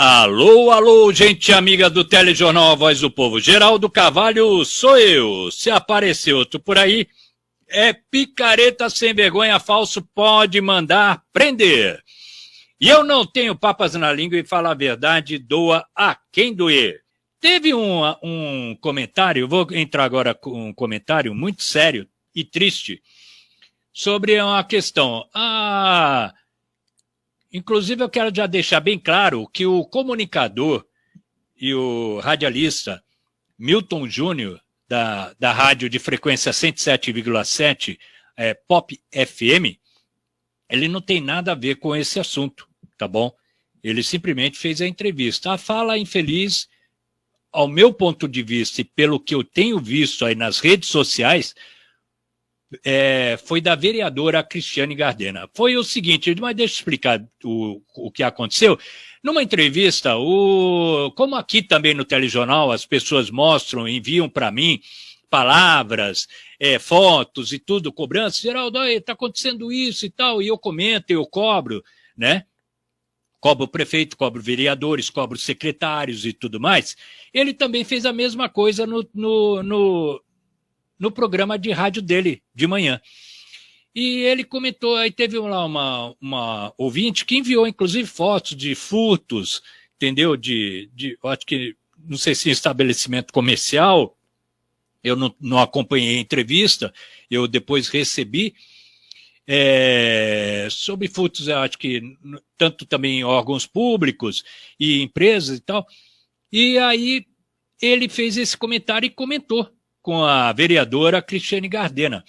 Alô, alô, gente amiga do Telejornal A Voz do Povo. Geraldo Carvalho sou eu. Se aparecer outro por aí, é picareta sem vergonha, falso, pode mandar prender. E eu não tenho papas na língua e falar a verdade doa a quem doer. Teve um comentário, vou entrar agora com um comentário muito sério e triste sobre uma questão. Inclusive, eu quero já deixar bem claro que o comunicador e o radialista Milton Júnior, da rádio de frequência 107,7, Pop FM, ele não tem nada a ver com esse assunto, tá bom? Ele simplesmente fez a entrevista. A fala infeliz, ao meu ponto de vista e pelo que eu tenho visto aí nas redes sociais, foi da vereadora Cristiane Gardena. Foi o seguinte, mas deixa eu explicar o que aconteceu. Numa entrevista, como aqui também no telejornal, as pessoas mostram, enviam para mim palavras, fotos e tudo, cobrança, Geraldo, está acontecendo isso e tal, e eu comento, eu cobro, né? Cobro o prefeito, cobro vereadores, cobro secretários e tudo mais. Ele também fez a mesma coisa no programa de rádio dele, de manhã. E ele comentou, aí teve lá uma ouvinte que enviou, inclusive, fotos de furtos, entendeu? Acho que, não sei se em estabelecimento comercial, eu não acompanhei a entrevista, eu depois recebi, sobre furtos, eu acho que tanto também em órgãos públicos e empresas e tal. E aí ele fez esse comentário e comentou com a vereadora Cristiane Gardena.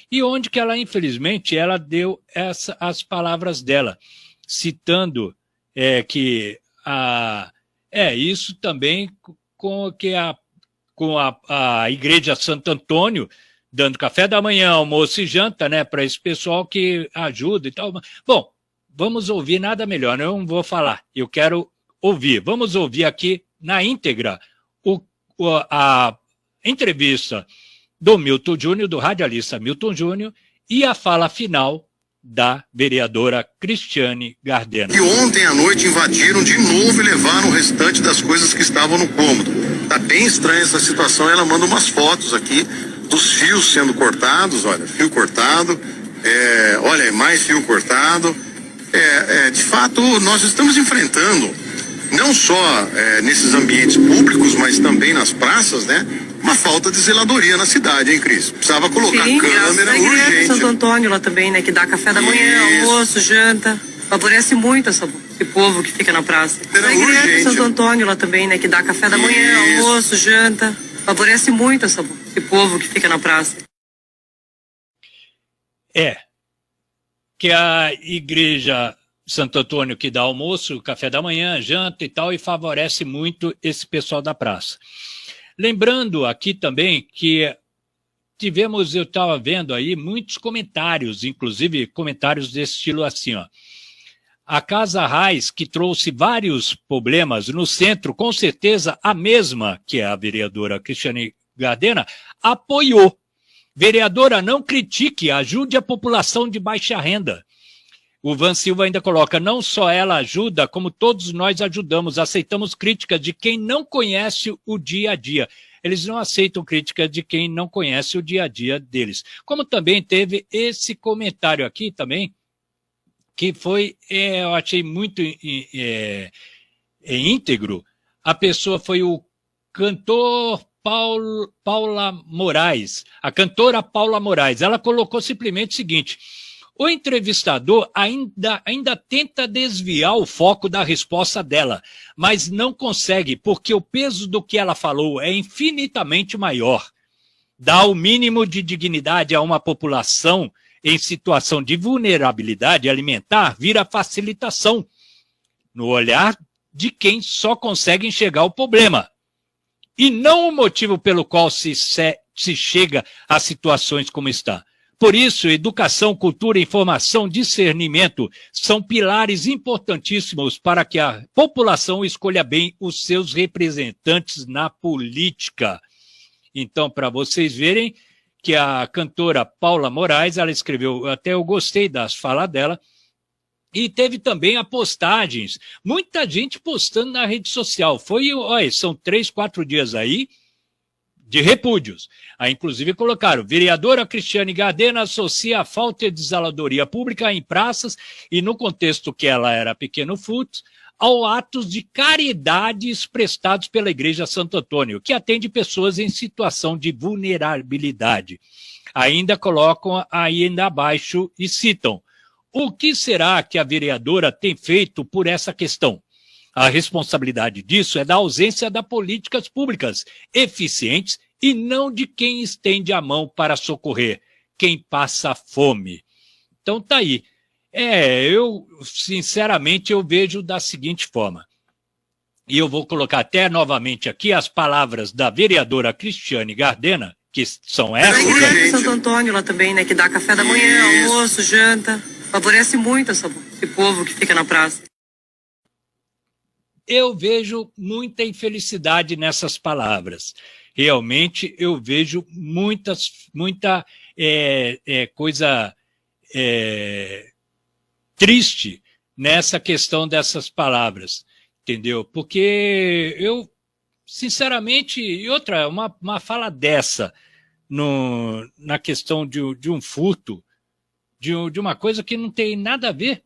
E onde que ela, infelizmente, ela deu as palavras dela, citando que isso também com a Igreja Santo Antônio, dando café da manhã, almoço e janta, né, para esse pessoal que ajuda e tal. Bom, vamos ouvir nada melhor, eu não vou falar, eu quero ouvir. Vamos ouvir aqui na íntegra a entrevista do Milton Júnior, do radialista Milton Júnior, e a fala final da vereadora Cristiane Gardena. E ontem à noite invadiram de novo e levaram o restante das coisas que estavam no cômodo. Tá bem estranha essa situação, ela manda umas fotos aqui dos fios sendo cortados, olha, fio cortado, olha, mais fio cortado. De fato, nós estamos enfrentando, não só nesses ambientes públicos, mas também nas praças, né? Uma falta de zeladoria na cidade, hein, Cris? Precisava colocar câmera urgente. Santo Antônio lá também, né? Que dá café da manhã, almoço, janta. Favorece muito esse povo que fica na praça. A igreja de Santo Antônio lá também, né? Que dá café da manhã, almoço, janta. Favorece muito esse povo que fica na praça. Que a igreja Santo Antônio que dá almoço, café da manhã, janta e tal, e favorece muito esse pessoal da praça. Lembrando aqui também que eu estava vendo aí muitos comentários, inclusive comentários desse estilo assim, ó. A Casa Reis, que trouxe vários problemas no centro, com certeza a mesma que a vereadora Cristiane Gardena, apoiou. Vereadora, não critique, ajude a população de baixa renda. O Van Silva ainda coloca, não só ela ajuda, como todos nós ajudamos, aceitamos críticas de quem não conhece o dia a dia. Eles não aceitam críticas de quem não conhece o dia a dia deles. Como também teve esse comentário aqui também, que foi, eu achei muito íntegro. A pessoa foi o cantor Paula Moraes, a cantora Paula Moraes. Ela colocou simplesmente o seguinte: o entrevistador ainda tenta desviar o foco da resposta dela, mas não consegue, porque o peso do que ela falou é infinitamente maior. Dá o mínimo de dignidade a uma população em situação de vulnerabilidade alimentar vira facilitação no olhar de quem só consegue enxergar o problema, e não o motivo pelo qual se chega a situações como está. Por isso, educação, cultura, informação, discernimento são pilares importantíssimos para que a população escolha bem os seus representantes na política. Então, para vocês verem que a cantora Paula Moraes, ela escreveu, até eu gostei das falas dela, E teve também postagens, muita gente postando na rede social. Olha, são 3, 4 dias aí de repúdios. Aí, inclusive, colocaram: vereadora Cristiane Gardena associa a falta de zeladoria pública em praças e, no contexto que ela era pequeno furto, ao atos de caridades prestados pela Igreja Santo Antônio, que atende pessoas em situação de vulnerabilidade. Ainda colocam ainda abaixo e citam: o que será que a vereadora tem feito por essa questão? A responsabilidade disso é da ausência de políticas públicas eficientes e não de quem estende a mão para socorrer quem passa fome. Então tá aí. Eu, sinceramente, eu vejo da seguinte forma. E eu vou colocar até novamente aqui as palavras da vereadora Cristiane Gardena, que são essas. A Igreja Santo Antônio lá também, né, que dá café da manhã, almoço, janta. Favorece muito esse povo que fica na praça. Eu vejo muita infelicidade nessas palavras. Realmente, eu vejo muita coisa triste nessa questão dessas palavras, entendeu? Porque eu, sinceramente, e outra, uma fala dessa na questão de um furto, de uma coisa que não tem nada a ver,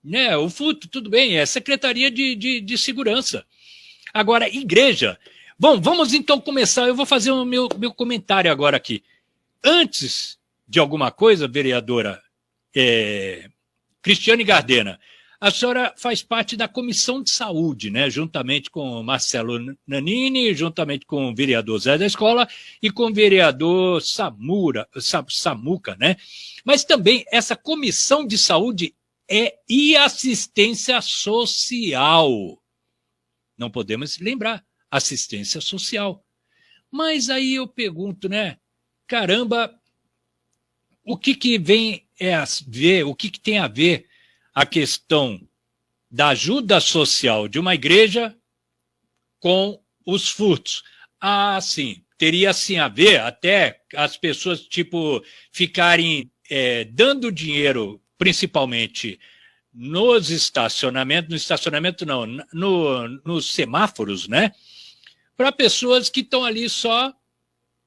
né? O furto, tudo bem, é Secretaria de Segurança. Agora, igreja. Bom, vamos então começar. Eu vou fazer o meu comentário agora aqui. Antes de alguma coisa, vereadora Cristiane Gardena, a senhora faz parte da Comissão de Saúde, né? Juntamente com o Marcelo Nanini, juntamente com o vereador Zé da Escola e com o vereador Samuca, né? Mas também essa Comissão de Saúde e Assistência Social. Não podemos lembrar, assistência social. Mas aí eu pergunto, né? Caramba, o que vem a ver, o que tem a ver a questão da ajuda social de uma igreja com os furtos? Ah, sim, teria sim a ver até as pessoas, tipo, ficarem dando dinheiro, principalmente nos estacionamentos não, nos semáforos, né? Para pessoas que estão ali só,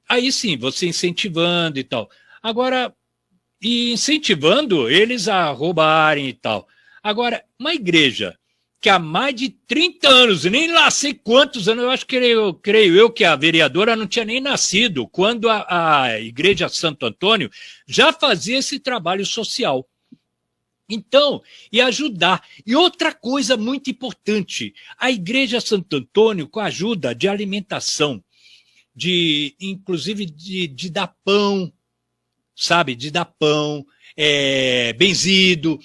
aí sim, você incentivando e tal. Agora, e incentivando eles a roubarem e tal. Agora, uma igreja que há mais de 30 anos, nem lá sei quantos anos, eu acho que creio eu que a vereadora não tinha nem nascido, quando a Igreja Santo Antônio já fazia esse trabalho social. Então, e ajudar. E outra coisa muito importante, a Igreja Santo Antônio, com a ajuda de alimentação, inclusive de dar pão, sabe, de dar pão, benzido.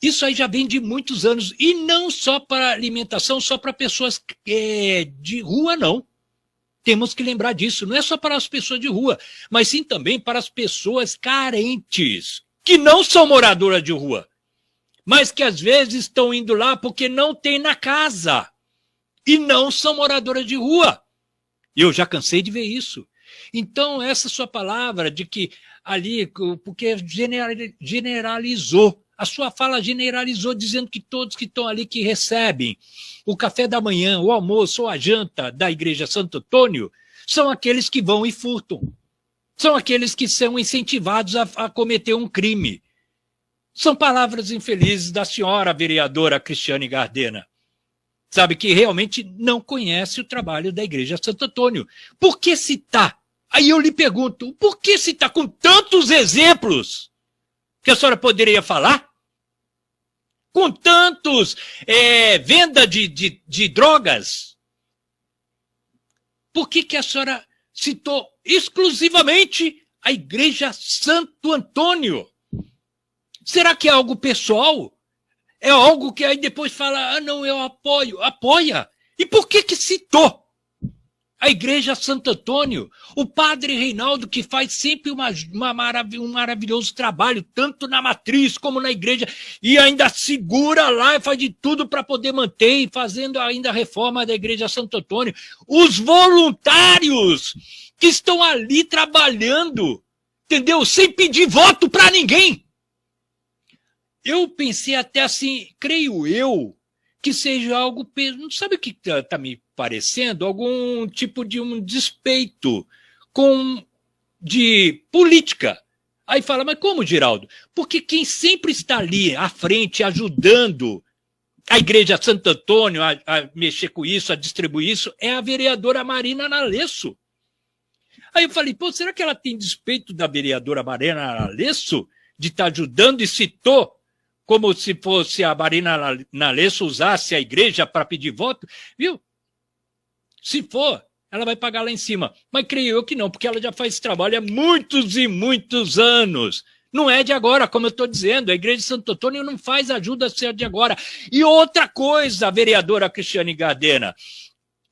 Isso aí já vem de muitos anos. E não só para alimentação, só para pessoas de rua, não. Temos que lembrar disso. Não é só para as pessoas de rua, mas sim também para as pessoas carentes, que não são moradoras de rua, mas que às vezes estão indo lá porque não tem na casa. E não são moradoras de rua. Eu já cansei de ver isso. Então, essa sua palavra de que ali, porque generalizou, a sua fala generalizou, dizendo que todos que estão ali, que recebem o café da manhã, o almoço ou a janta da Igreja Santo Antônio, são aqueles que vão e furtam. São aqueles que são incentivados a cometer um crime. São palavras infelizes da senhora vereadora Cristiane Gardena. Sabe, que realmente não conhece o trabalho da Igreja Santo Antônio. Por que citar? Aí eu lhe pergunto, por que citar com tantos exemplos que a senhora poderia falar? Com tantos venda de drogas? Por que a senhora citou exclusivamente a Igreja Santo Antônio? Será que é algo pessoal? É algo que aí depois fala, ah, não, eu apoio. Apoia. E por que citou a Igreja Santo Antônio? O padre Reinaldo, que faz sempre um maravilhoso trabalho, tanto na matriz como na igreja, e ainda segura lá e faz de tudo para poder manter, e fazendo ainda a reforma da Igreja Santo Antônio. Os voluntários que estão ali trabalhando, entendeu? Sem pedir voto para ninguém. eu pensei até assim, creio eu, que seja algo, não sabe o que está me parecendo? Algum tipo de um despeito de política. Aí fala, mas como, Geraldo? Porque quem sempre está ali à frente, ajudando a Igreja Santo Antônio a mexer com isso, a distribuir isso, é a vereadora Marina Nalesso. Aí eu falei, pô, será que ela tem despeito da vereadora Marina Nalesso de estar ajudando e citou como se fosse a Marina Nalesso usasse a igreja para pedir voto? Viu? Se for, ela vai pagar lá em cima. Mas creio eu que não, porque ela já faz esse trabalho há muitos e muitos anos. Não é de agora, como eu estou dizendo. A Igreja de Santo Antônio não faz ajuda a ser de agora. E outra coisa, vereadora Cristiane Gardena,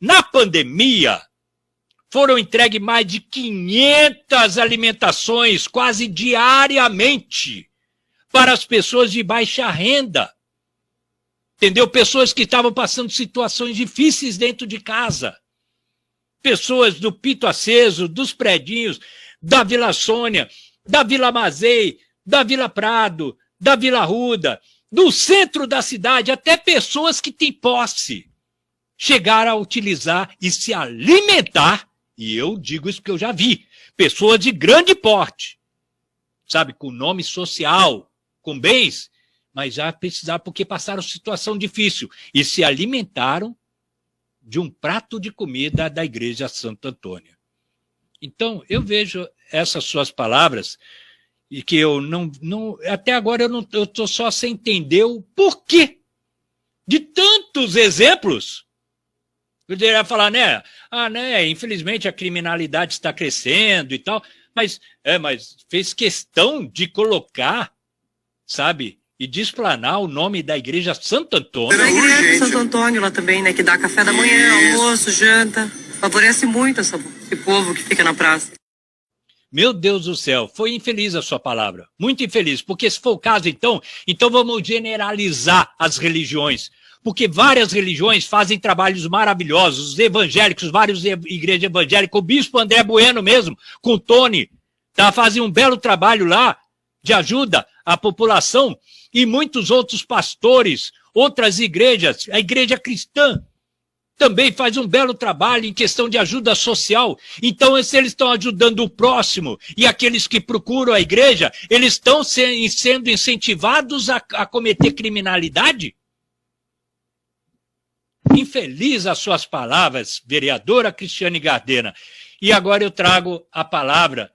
na pandemia, foram entregues mais de 500 alimentações, quase diariamente, para as pessoas de baixa renda. Entendeu? Pessoas que estavam passando situações difíceis dentro de casa. Pessoas do Pito Aceso, dos Predinhos, da Vila Sônia, da Vila Mazei, da Vila Prado, da Vila Arruda, do centro da cidade, até pessoas que têm posse, chegaram a utilizar e se alimentar, e eu digo isso porque eu já vi, pessoas de grande porte, sabe, com nome social, com bens, mas já precisaram porque passaram situação difícil e se alimentaram de um prato de comida da Igreja Santo Antônio. Então, eu vejo essas suas palavras e que eu não até agora eu estou só sem entender o porquê de tantos exemplos. Eu deveria falar, né? Infelizmente a criminalidade está crescendo e tal, mas fez questão de colocar, sabe, e de explanar o nome da Igreja Santo Antônio. A Igreja de Santo Antônio lá também, né, que dá café da manhã, almoço, janta, favorece muito esse povo que fica na praça. Meu Deus do céu, foi infeliz a sua palavra, muito infeliz, porque se for o caso então vamos generalizar as religiões, porque várias religiões fazem trabalhos maravilhosos, os evangélicos, várias igrejas evangélicas, o bispo André Bueno mesmo, com o Tony, fazem um belo trabalho lá de ajuda à população, e muitos outros pastores, outras igrejas, a igreja cristã, também faz um belo trabalho em questão de ajuda social. Então, se eles estão ajudando o próximo e aqueles que procuram a igreja, eles estão sendo incentivados a cometer criminalidade? Infeliz as suas palavras, vereadora Cristiane Gardena. E agora eu trago a palavra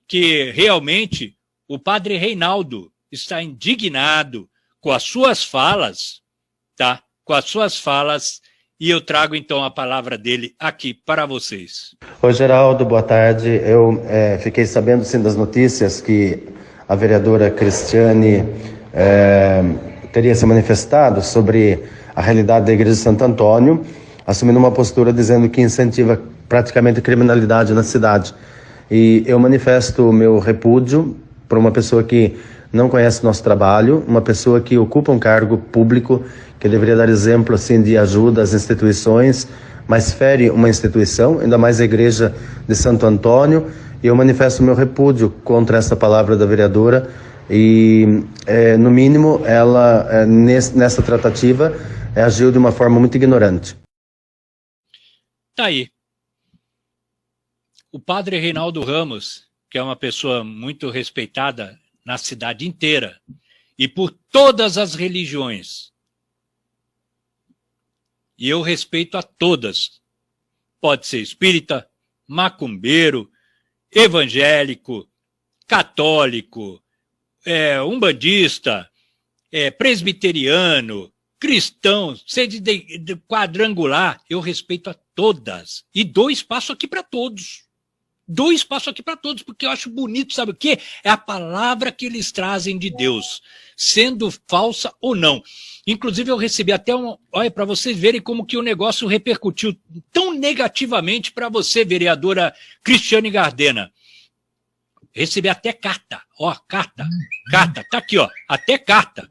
que realmente o padre Reinaldo está indignado com as suas falas, tá? Com as suas falas. E eu trago, então, a palavra dele aqui para vocês. Oi, Geraldo, boa tarde. Eu fiquei sabendo, sim, das notícias que a vereadora Cristiane teria se manifestado sobre a realidade da Igreja de Santo Antônio, assumindo uma postura dizendo que incentiva praticamente a criminalidade na cidade. E eu manifesto o meu repúdio para uma pessoa que não conhece nosso trabalho, uma pessoa que ocupa um cargo público, que deveria dar exemplo assim de ajuda às instituições, mas fere uma instituição, ainda mais a Igreja de Santo Antônio, e eu manifesto o meu repúdio contra essa palavra da vereadora, e no mínimo ela, nessa tratativa, agiu de uma forma muito ignorante. Tá aí. O padre Reinaldo Ramos, que é uma pessoa muito respeitada na cidade inteira, e por todas as religiões, e eu respeito a todas. Pode ser espírita, macumbeiro, evangélico, católico, umbandista, presbiteriano, cristão, seja de quadrangular, eu respeito a todas. E dou espaço aqui para todos. Dou espaço aqui para todos, porque eu acho bonito, sabe o quê? É a palavra que eles trazem de Deus, sendo falsa ou não. Inclusive eu recebi até olha, para vocês verem como que o negócio repercutiu tão negativamente para você, vereadora Cristiane Gardena. Recebi até carta, carta, tá aqui, até carta,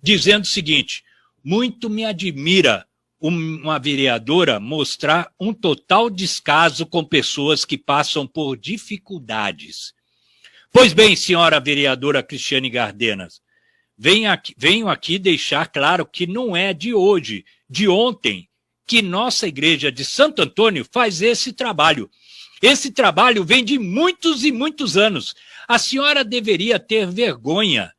dizendo o seguinte: muito me admira uma vereadora mostrar um total descaso com pessoas que passam por dificuldades. Pois bem, senhora vereadora Cristiane Gardena, venho aqui deixar claro que não é de hoje, de ontem, que nossa igreja de Santo Antônio faz esse trabalho. Esse trabalho vem de muitos e muitos anos. A senhora deveria ter vergonha.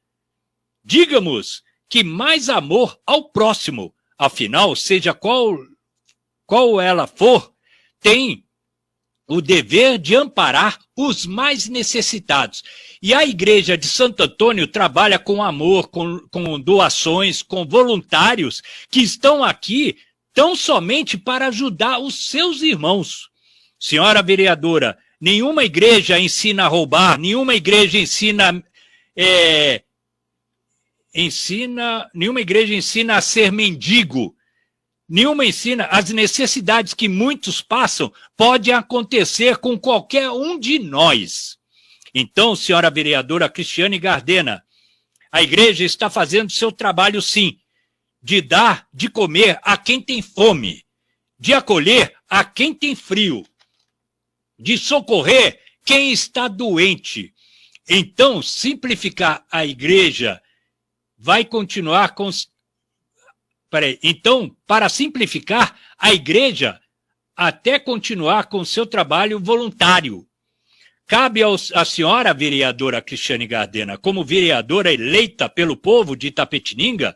Digamos que mais amor ao próximo. Afinal, seja qual ela for, tem o dever de amparar os mais necessitados. E a igreja de Santo Antônio trabalha com amor, com doações, com voluntários que estão aqui tão somente para ajudar os seus irmãos. Senhora vereadora, nenhuma igreja ensina a roubar, nenhuma igreja nenhuma igreja ensina a ser mendigo. Nenhuma ensina, as necessidades que muitos passam podem acontecer com qualquer um de nós. Então, senhora vereadora Cristiane Gardena, a igreja está fazendo seu trabalho sim, de dar de comer a quem tem fome, de acolher a quem tem frio, de socorrer quem está doente. Então, simplificar a igreja vai continuar com... Então, para simplificar, a igreja até continuar com seu trabalho voluntário. Cabe à senhora vereadora Cristiane Gardena, como vereadora eleita pelo povo de Itapetininga,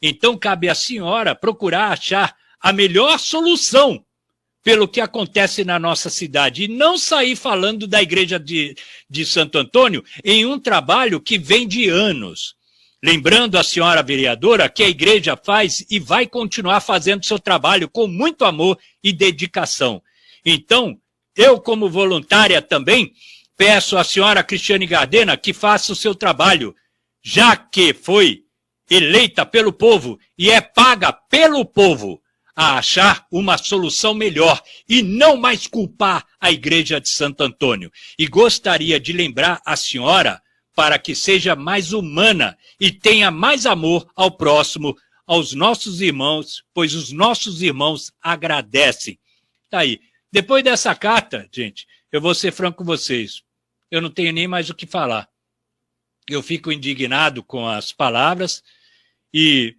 então cabe à senhora procurar achar a melhor solução pelo que acontece na nossa cidade e não sair falando da igreja de Santo Antônio em um trabalho que vem de anos. Lembrando a senhora vereadora que a igreja faz e vai continuar fazendo seu trabalho com muito amor e dedicação. Então, eu como voluntária também, peço à senhora Cristiane Gardena que faça o seu trabalho, já que foi eleita pelo povo e é paga pelo povo, a achar uma solução melhor e não mais culpar a igreja de Santo Antônio. E gostaria de lembrar a senhora para que seja mais humana e tenha mais amor ao próximo, aos nossos irmãos, pois os nossos irmãos agradecem. Tá aí. Depois dessa carta, gente, eu vou ser franco com vocês. Eu não tenho nem mais o que falar. Eu fico indignado com as palavras e...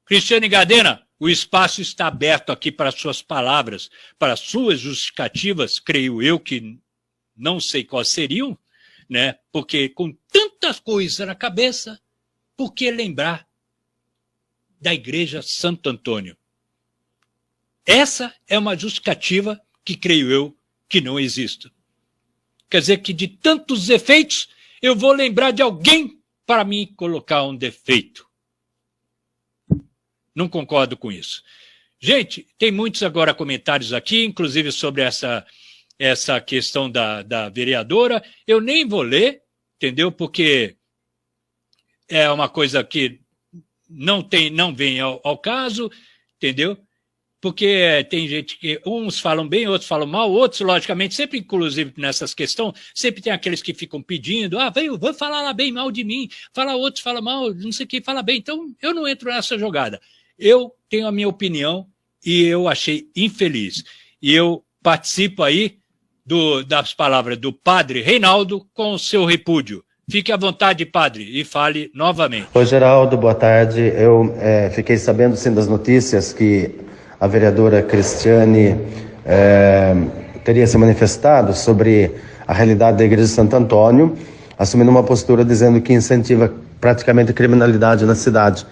Cristiane Gardena, o espaço está aberto aqui para suas palavras, para suas justificativas, creio eu que não sei quais seriam, né? Porque com tantas coisas na cabeça, por que lembrar da igreja Santo Antônio? Essa é uma justificativa que creio eu que não existe. Quer dizer que de tantos efeitos, eu vou lembrar de alguém para mim colocar um defeito. Não concordo com isso. Gente, tem muitos agora comentários aqui, inclusive sobre essa questão da vereadora. Eu nem vou ler, entendeu? Porque é uma coisa que não vem ao caso, entendeu? Porque tem gente que uns falam bem, outros falam mal, outros, logicamente, sempre, inclusive nessas questões, sempre tem aqueles que ficam pedindo, vou falar lá bem mal de mim, outros falam mal, não sei quem fala bem. Então, eu não entro nessa jogada. Eu tenho a minha opinião e eu achei infeliz. E eu participo aí das palavras do padre Reinaldo com o seu repúdio. Fique à vontade, padre, e fale novamente. Oi, Geraldo, boa tarde. Eu fiquei sabendo, sim, das notícias que a vereadora Cristiane teria se manifestado sobre a realidade da igreja de Santo Antônio, assumindo uma postura dizendo que incentiva praticamente a criminalidade na cidade.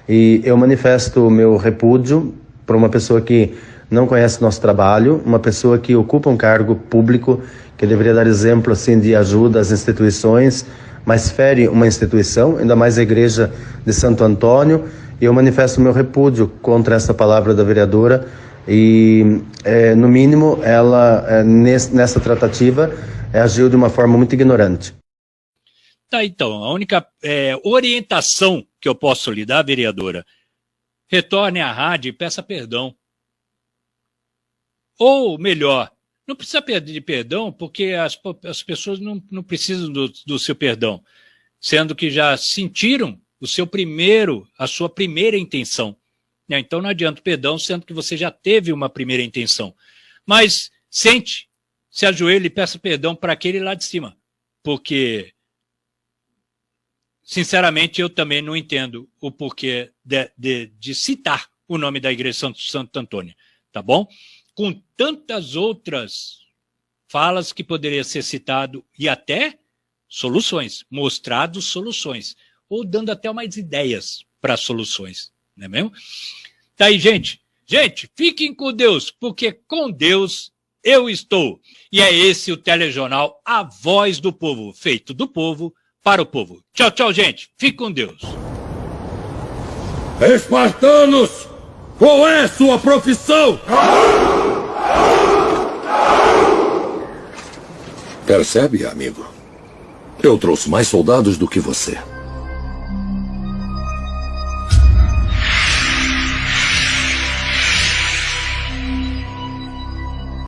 E eu manifesto o meu repúdio para uma pessoa que não conhece nosso trabalho, uma pessoa que ocupa um cargo público, que deveria dar exemplo assim, de ajuda às instituições, mas fere uma instituição, ainda mais a igreja de Santo Antônio. E eu manifesto o meu repúdio contra essa palavra da vereadora e, no mínimo, ela, nessa tratativa, agiu de uma forma muito ignorante. Tá, então, a única orientação que eu posso lhe dar, vereadora, retorne à rádio e peça perdão. Ou, melhor, não precisa pedir perdão porque as pessoas não precisam do seu perdão, sendo que já sentiram a sua primeira intenção. Então não adianta perdão, sendo que você já teve uma primeira intenção. Mas se ajoelhe e peça perdão para aquele lá de cima, porque sinceramente, eu também não entendo o porquê de citar o nome da Igreja Santo Antônio, tá bom? Com tantas outras falas que poderia ser citado e até soluções, mostrado soluções, ou dando até mais ideias para soluções, não é mesmo? Tá aí, gente. Gente, fiquem com Deus, porque com Deus eu estou. E é esse o telejornal A Voz do Povo, feito do povo para o povo. Tchau, tchau, gente. Fique com Deus. Espartanos, qual é sua profissão? Percebe, amigo? Eu trouxe mais soldados do que você.